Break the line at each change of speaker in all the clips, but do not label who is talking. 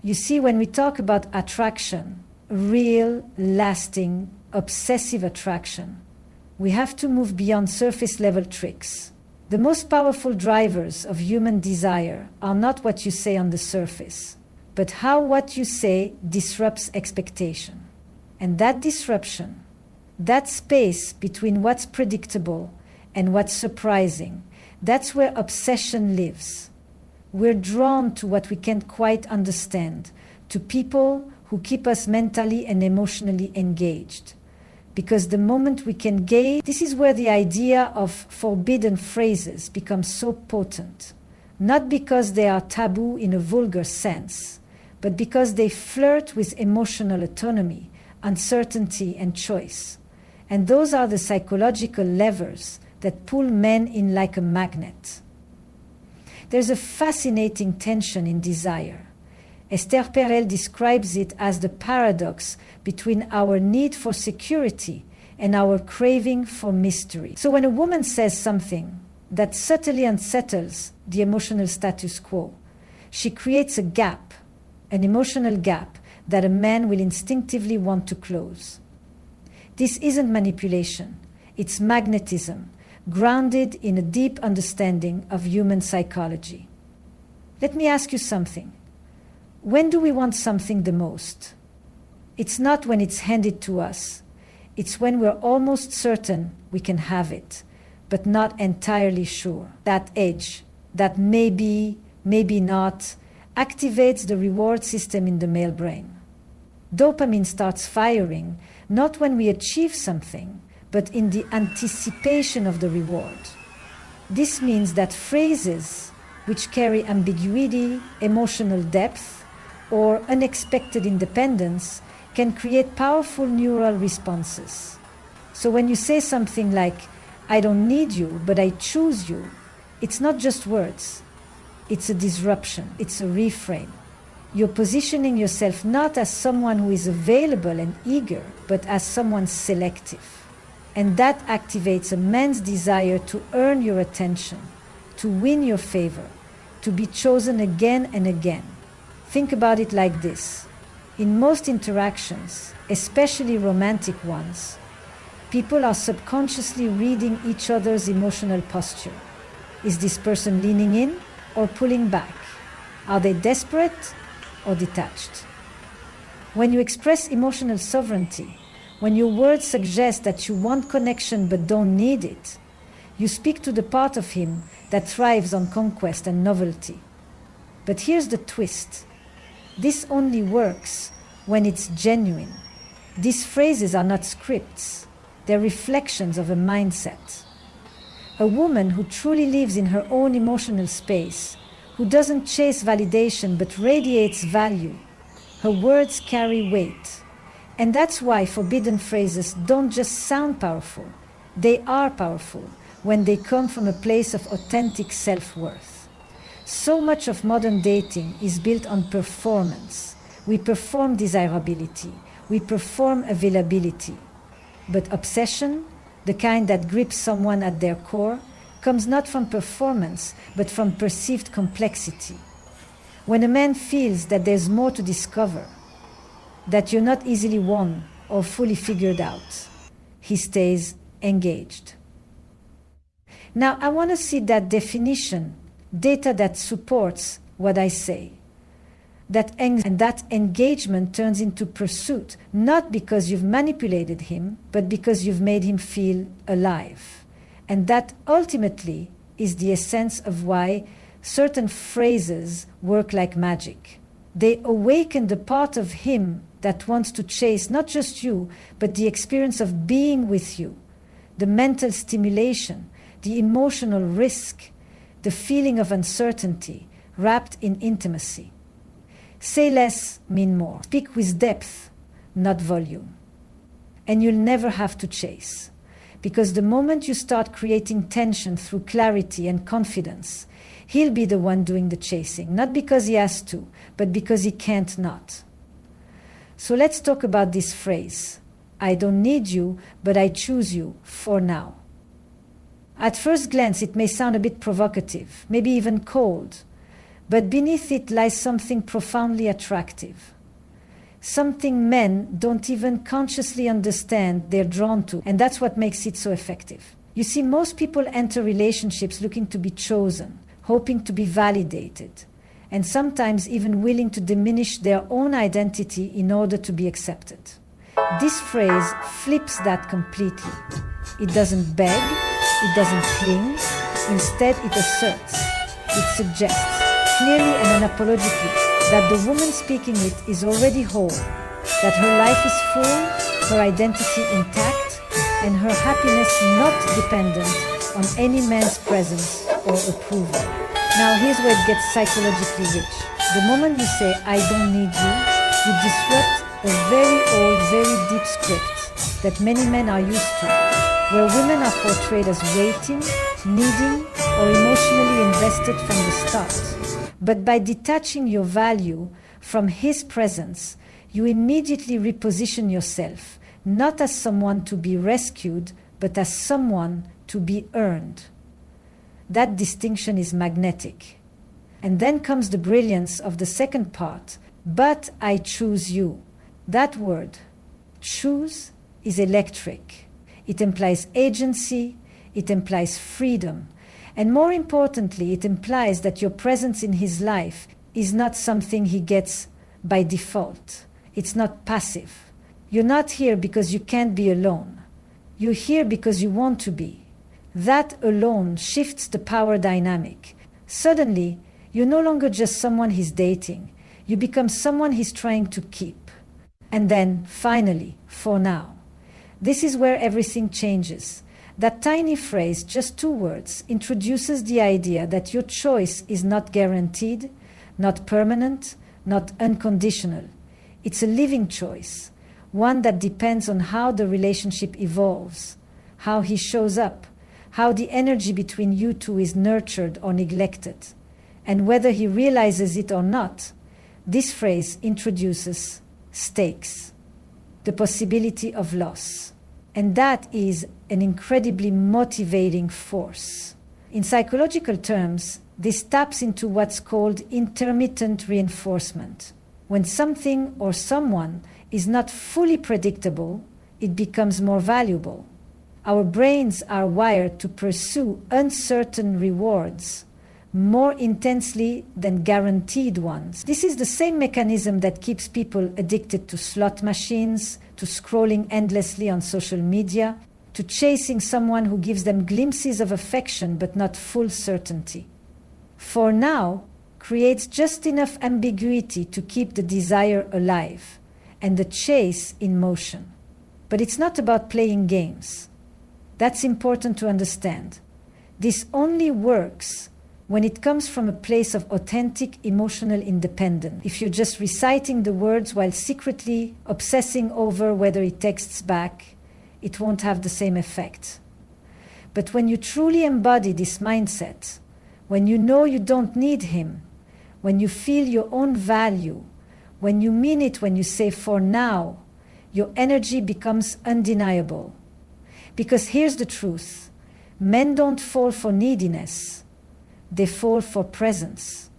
You see, when we talk about attraction, real, lasting, obsessive attraction, we have to move beyond surface level tricks. The most powerful drivers of human desire are not what you say on the surface, but how what you say disrupts expectation. And that disruption, that space between what's predictable and what's surprising, that's where obsession lives. We're drawn to what we can't quite understand, to people who keep us mentally and emotionally engaged. Because the moment we can gauge, this is where the idea of forbidden phrases becomes so potent. Not because they are taboo in a vulgar sense, but because they flirt with emotional autonomy, uncertainty, and choice. And those are the psychological levers that pull men in like a magnet. There's a fascinating tension in desire. Esther Perel describes it as the paradox between our need for security and our craving for mystery. So when a woman says something that subtly unsettles the emotional status quo, she creates a gap, an emotional gap that a man will instinctively want to close. This isn't manipulation, it's magnetism, grounded in a deep understanding of human psychology. Let me ask you something. When do we want something the most? It's not when it's handed to us. It's when we're almost certain we can have it, but not entirely sure. That edge, that maybe, maybe not, activates the reward system in the male brain. Dopamine starts firing not when we achieve something, but in the anticipation of the reward. This means that phrases which carry ambiguity, emotional depth, or unexpected independence can create powerful neural responses. So when you say something like, "I don't need you, but I choose you," it's not just words. It's a disruption. It's a reframe. You're positioning yourself not as someone who is available and eager, but as someone selective. And that activates a man's desire to earn your attention, to win your favor, to be chosen again and again. Think about it like this. In most interactions, especially romantic ones, people are subconsciously reading each other's emotional posture. Is this person leaning in or pulling back? Are they desperate or detached? When you express emotional sovereignty, when your words suggest that you want connection but don't need it, you speak to the part of him that thrives on conquest and novelty. But here's the twist. This only works when it's genuine. These phrases are not scripts. They're reflections of a mindset. A woman who truly lives in her own emotional space, who doesn't chase validation but radiates value, her words carry weight. And that's why forbidden phrases don't just sound powerful. They are powerful when they come from a place of authentic self-worth. So much of modern dating is built on performance. We perform desirability. We perform availability. But obsession, the kind that grips someone at their core, comes not from performance, but from perceived complexity. When a man feels that there's more to discover, that you're not easily won or fully figured out, he stays engaged. Now, I want to see that definition, data that supports what I say. And that engagement turns into pursuit, not because you've manipulated him, but because you've made him feel alive. And that ultimately is the essence of why certain phrases work like magic. They awaken the part of him that wants to chase not just you, but the experience of being with you, the mental stimulation, the emotional risk, the feeling of uncertainty wrapped in intimacy. Say less, mean more. Speak with depth, not volume. And you'll never have to chase. Because the moment you start creating tension through clarity and confidence, he'll be the one doing the chasing, not because he has to, but because he can't not. So let's talk about this phrase. I don't need you, but I choose you for now. At first glance, it may sound a bit provocative, maybe even cold. But beneath it lies something profoundly attractive, something men don't even consciously understand they're drawn to, and that's what makes it so effective. You see, most people enter relationships looking to be chosen, hoping to be validated, and sometimes even willing to diminish their own identity in order to be accepted. This phrase flips that completely. It doesn't beg, it doesn't cling, instead it asserts, it suggests, clearly and unapologetically, that the woman speaking it is already whole, that her life is full, her identity intact, and her happiness not dependent on any man's presence or approval. Now here's where it gets psychologically rich. The moment you say, I don't need you disrupt a very old, very deep script that many men are used to, where women are portrayed as waiting, needing, or emotionally invested from the start. But by detaching your value from his presence, you immediately reposition yourself, not as someone to be rescued, but as someone to be earned. That distinction is magnetic. And then comes the brilliance of the second part, but I choose you. That word, choose, is electric. It implies agency, it implies freedom, and more importantly, it implies that your presence in his life is not something he gets by default. It's not passive. You're not here because you can't be alone. You're here because you want to be. That alone shifts the power dynamic. Suddenly, you're no longer just someone he's dating. You become someone he's trying to keep. And then, finally, for now. This is where everything changes. That tiny phrase, just 2 words, introduces the idea that your choice is not guaranteed, not permanent, not unconditional. It's a living choice, one that depends on how the relationship evolves, how he shows up, how the energy between you two is nurtured or neglected, and whether he realizes it or not. This phrase introduces stakes, the possibility of loss. And that is an incredibly motivating force. In psychological terms, this taps into what's called intermittent reinforcement. When something or someone is not fully predictable, it becomes more valuable. Our brains are wired to pursue uncertain rewards more intensely than guaranteed ones. This is the same mechanism that keeps people addicted to slot machines, to scrolling endlessly on social media, to chasing someone who gives them glimpses of affection but not full certainty. For now creates just enough ambiguity to keep the desire alive and the chase in motion. But it's not about playing games. That's important to understand. This only works when it comes from a place of authentic emotional independence. If you're just reciting the words while secretly obsessing over whether he texts back, it won't have the same effect. But when you truly embody this mindset, when you know you don't need him, when you feel your own value, when you mean it when you say for now, your energy becomes undeniable. Because here's the truth, men don't fall for neediness. They fall for presence.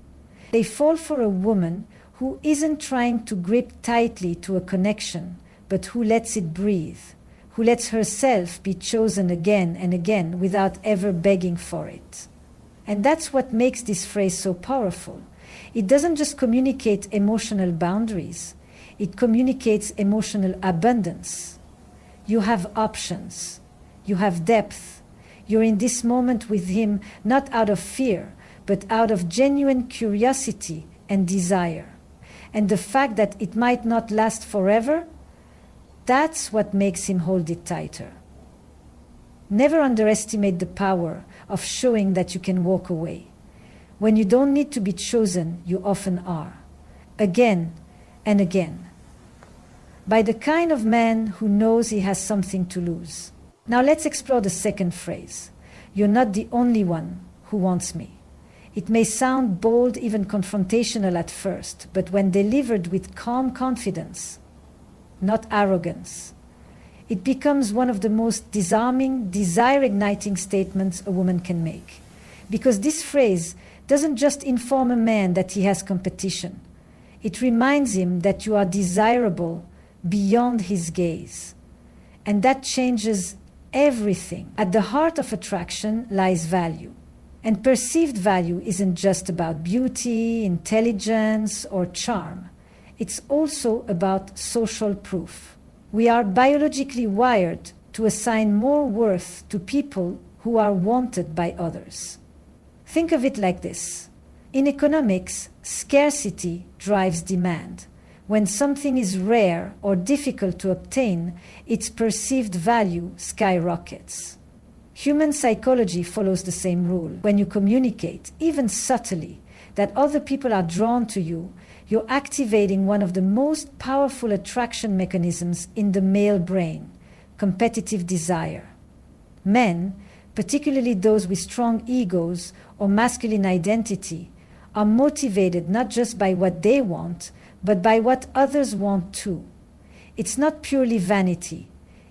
They fall for a woman who isn't trying to grip tightly to a connection, but who lets it breathe, who lets herself be chosen again and again without ever begging for it. And that's what makes this phrase so powerful. It doesn't just communicate emotional boundaries, it communicates emotional abundance. You have options, you have depth. You're in this moment with him not out of fear, but out of genuine curiosity and desire. And the fact that it might not last forever, that's what makes him hold it tighter. Never underestimate the power of showing that you can walk away. When you don't need to be chosen, you often are. Again and again. By the kind of man who knows he has something to lose. Now let's explore the second phrase. You're not the only one who wants me. It may sound bold, even confrontational at first, but when delivered with calm confidence, not arrogance, it becomes one of the most disarming, desire-igniting statements a woman can make. Because this phrase doesn't just inform a man that he has competition. It reminds him that you are desirable beyond his gaze. And that changes everything. At the heart of attraction lies value. And perceived value isn't just about beauty, intelligence, or charm. It's also about social proof. We are biologically wired to assign more worth to people who are wanted by others. Think of it like this. In economics, scarcity drives demand. When something is rare or difficult to obtain, its perceived value skyrockets. Human psychology follows the same rule. When you communicate, even subtly, that other people are drawn to you, you're activating one of the most powerful attraction mechanisms in the male brain, competitive desire. Men, particularly those with strong egos or masculine identity, are motivated not just by what they want, but by what others want too. It's not purely vanity,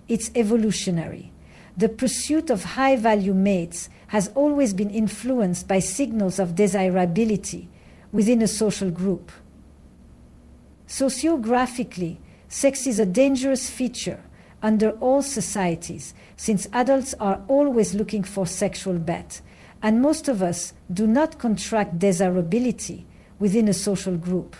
it's evolutionary. The pursuit of high-value mates has always been influenced by signals of desirability within a social group. Sociographically, sex is a dangerous feature under all societies, since adults are always looking for sexual bet, and most of us do not contract desirability within a social group.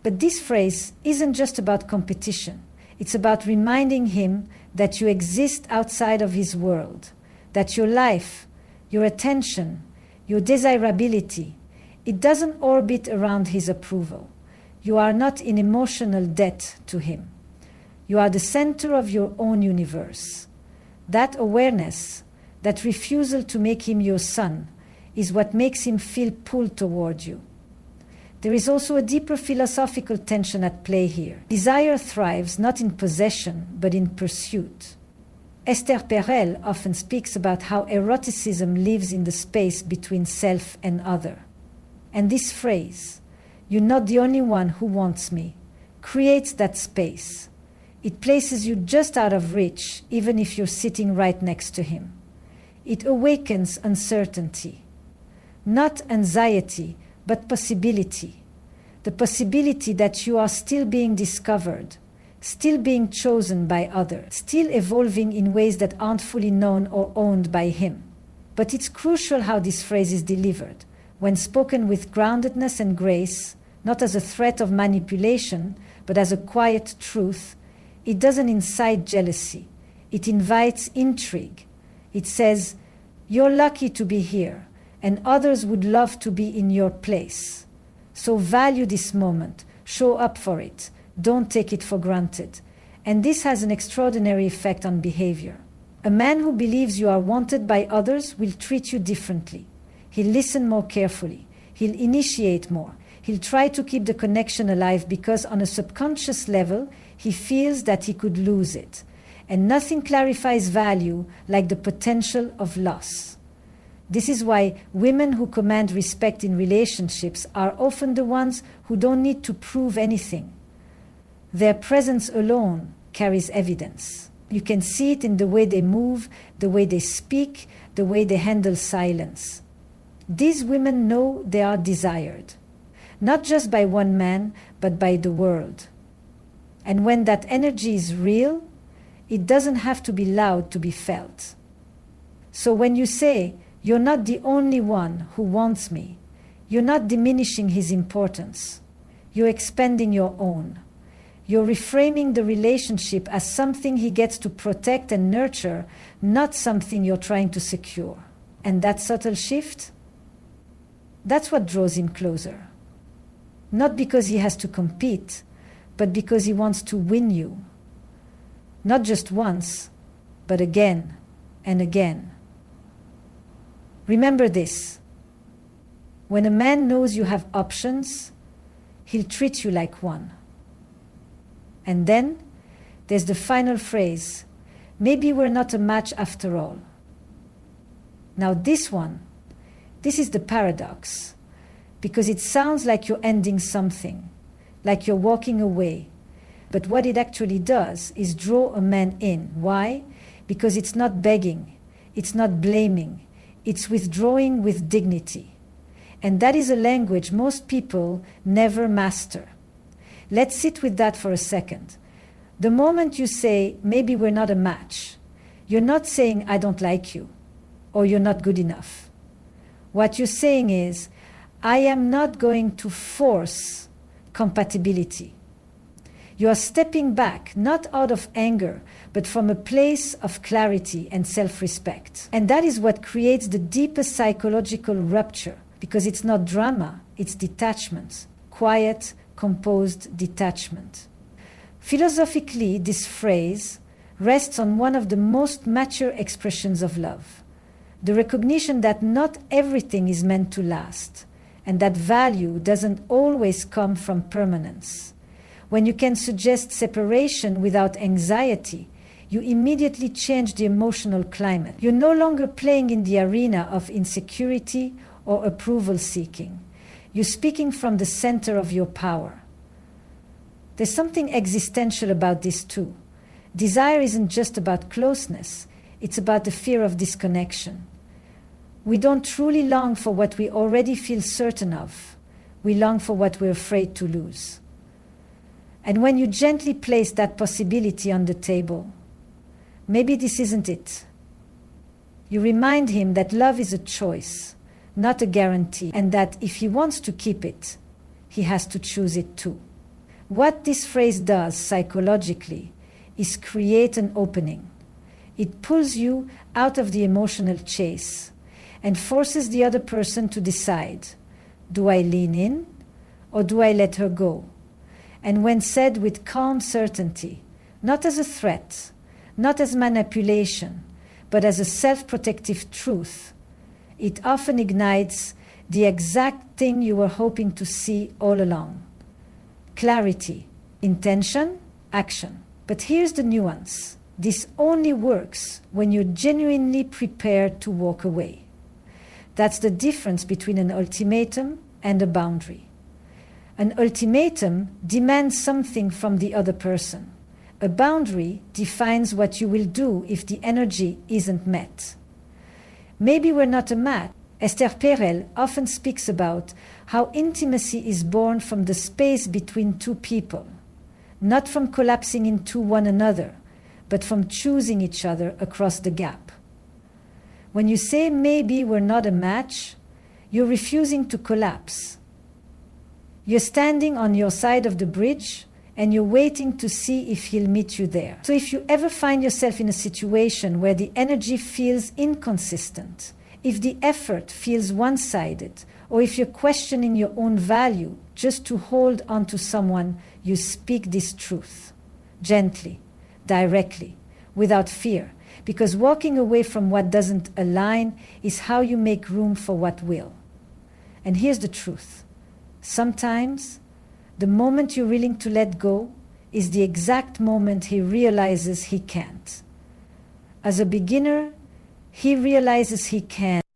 But this phrase isn't just about competition. It's about reminding him that you exist outside of his world, that your life, your attention, your desirability, it doesn't orbit around his approval. You are not in emotional debt to him. You are the center of your own universe. That awareness, that refusal to make him your son, is what makes him feel pulled toward you. There is also a deeper philosophical tension at play here. Desire thrives not in possession, but in pursuit. Esther Perel often speaks about how eroticism lives in the space between self and other. And this phrase, "You're not the only one who wants me," creates that space. It places you just out of reach, even if you're sitting right next to him. It awakens uncertainty. Not anxiety, but possibility. The possibility that you are still being discovered, still being chosen by others, still evolving in ways that aren't fully known or owned by him. But it's crucial how this phrase is delivered. When spoken with groundedness and grace, not as a threat of manipulation, but as a quiet truth, it doesn't incite jealousy. It invites intrigue. It says, "You're lucky to be here, and others would love to be in your place. So value this moment, show up for it, don't take it for granted." And this has an extraordinary effect on behavior. A man who believes you are wanted by others will treat you differently. He'll listen more carefully. He'll initiate more. He'll try to keep the connection alive because on a subconscious level, he feels that he could lose it. And nothing clarifies value like the potential of loss. This is why women who command respect in relationships are often the ones who don't need to prove anything. Their presence alone carries evidence. You can see it in the way they move, the way they speak, the way they handle silence. These women know they are desired, not just by one man, but by the world. And when that energy is real, it doesn't have to be loud to be felt. So when you say, "You're not the only one who wants me," you're not diminishing his importance. You're expanding your own. You're reframing the relationship as something he gets to protect and nurture, not something you're trying to secure. And that subtle shift, that's what draws him closer. Not because he has to compete, but because he wants to win you. Not just once, but again and again. Remember this. When a man knows you have options, he'll treat you like one. And then there's the final phrase, "Maybe we're not a match after all." Now this is the paradox, because it sounds like you're ending something, like you're walking away. But what it actually does is draw a man in. Why? Because it's not begging, it's not blaming, it's withdrawing with dignity. And that is a language most people never master. Let's sit with that for a second. The moment you say, maybe we're not a match, you're not saying, I don't like you, or you're not good enough. What you're saying is, I am not going to force compatibility. You are stepping back, not out of anger, but from a place of clarity and self-respect. And that is what creates the deepest psychological rupture, because it's not drama, it's detachment, quiet, composed detachment. Philosophically, this phrase rests on one of the most mature expressions of love, the recognition that not everything is meant to last, and that value doesn't always come from permanence. When you can suggest separation without anxiety, you immediately change the emotional climate. You're no longer playing in the arena of insecurity or approval seeking. You're speaking from the center of your power. There's something existential about this too. Desire isn't just about closeness, it's about the fear of disconnection. We don't truly long for what we already feel certain of. We long for what we're afraid to lose. And when you gently place that possibility on the table, maybe this isn't it. You remind him that love is a choice, not a guarantee, and that if he wants to keep it, he has to choose it too. What this phrase does psychologically is create an opening. It pulls you out of the emotional chase and forces the other person to decide, do I lean in or do I let her go? And when said with calm certainty, not as a threat, not as manipulation, but as a self-protective truth, it often ignites the exact thing you were hoping to see all along. Clarity, intention, action. But here's the nuance. This only works when you're genuinely prepared to walk away. That's the difference between an ultimatum and a boundary. An ultimatum demands something from the other person. A boundary defines what you will do if the energy isn't met. Maybe we're not a match. Esther Perel often speaks about how intimacy is born from the space between two people, not from collapsing into one another, but from choosing each other across the gap. When you say maybe we're not a match, you're refusing to collapse. You're standing on your side of the bridge and you're waiting to see if he'll meet you there. So if you ever find yourself in a situation where the energy feels inconsistent, if the effort feels one-sided, or if you're questioning your own value just to hold on to someone, you speak this truth gently, directly, without fear, because walking away from what doesn't align is how you make room for what will. And here's the truth. Sometimes the moment you're willing to let go is the exact moment he realizes he can't. As a beginner, he realizes he can.